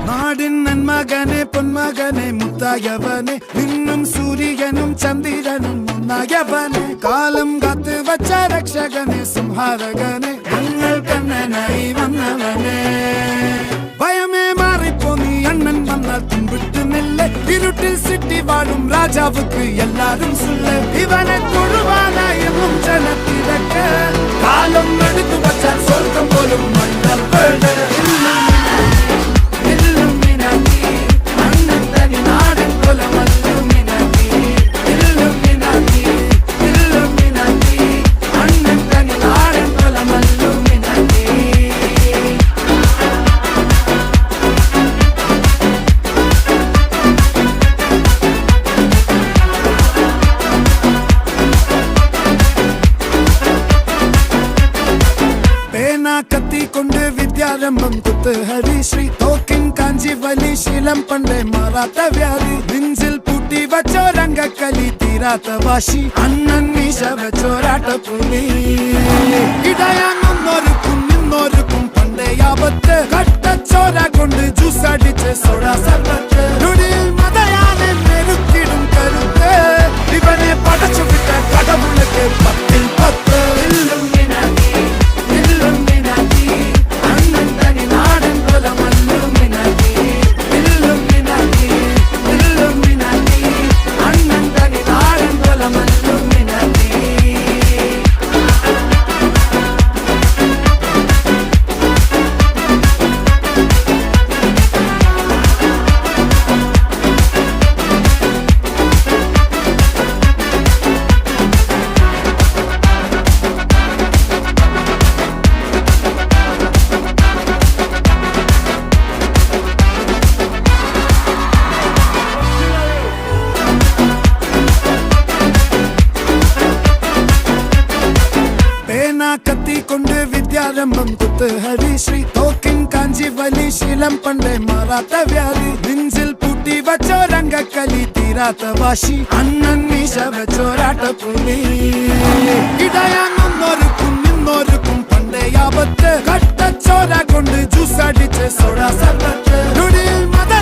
നാടിൻ നന്മകനെ പൊന്മകനെ മുത്തായവനെ നിന്നും സൂര്യനും ചന്ദ്രനും ഒന്നായവനെ കാലം കാത്ത് വച്ച രക്ഷകനെ സംഹാരകനെ ഞങ്ങൾ കണ്ണനായി വന്നവനെ ഭയമേ മാറിപ്പോ നീ അണ്ണൻ വന്നാൽ തുമ്പിട്ട് നെല്ല് ഇരുട്ടിൽ സിറ്റി വാഴും രാജാവുക്ക് എല്ലാരും സുല്ല് ഇവനെ തൊഴുവാനായി ജനത്തിരക്ക് കാലം എടുത്തു വച്ചാൽ സ്വർഗം പോലും മണ്ണ കത്തിക്കൊണ്ട് വിദ്യാരംഭം കുത്ത് ഹരിശ്രീ തോക്കിൻ കാഞ്ചി വലി ശീലം പണ്ടേ മാറാത്ത വ്യാധി നെഞ്ചിൽ പൂട്ടി വച്ചോരംഗക്കലി തീരാത്ത വാശി അണ്ണൻ മീശ വെച്ചോരാട്ട പുലി ഇടയാങ്ങൊന്നൊരുക്കും നിന്നൊരുക്കും പണ്ടേ ആപത്ത് കട്ടച്ചോര കൊണ്ട് ജ്യൂസ് അടിച്ച് സോഡാ സർബത്ത് നുടിയിൽ മതയാനെ മെരുക്കിടും കരുത്ത് ഇവനെ പടച്ചു വിട്ട കടവുള്ളക്ക് 10-10 കത്തിക്കൊണ്ട് വിദ്യാരംഭം കുത്ത് ഹരിശ്രീ തോക്കിൻ കാഞ്ചി വലി ശീലം പണ്ടേ മാറാത്ത വ്യാധി നെഞ്ചിൽ പൂട്ടി വച്ചോരംഗക്കലി തീരാത്ത വാശി അണ്ണൻ മീശ വെച്ചോരാട്ട പുലി ഇടയാങ്ങൊന്നൊരുക്കും നിന്നൊരുക്കും പണ്ടേ ആപത്ത് കട്ടച്ചോര കൊണ്ട് ജ്യൂസ് അടിച്ച് സോഡാ സർബത്ത് നുടിയിൽ മത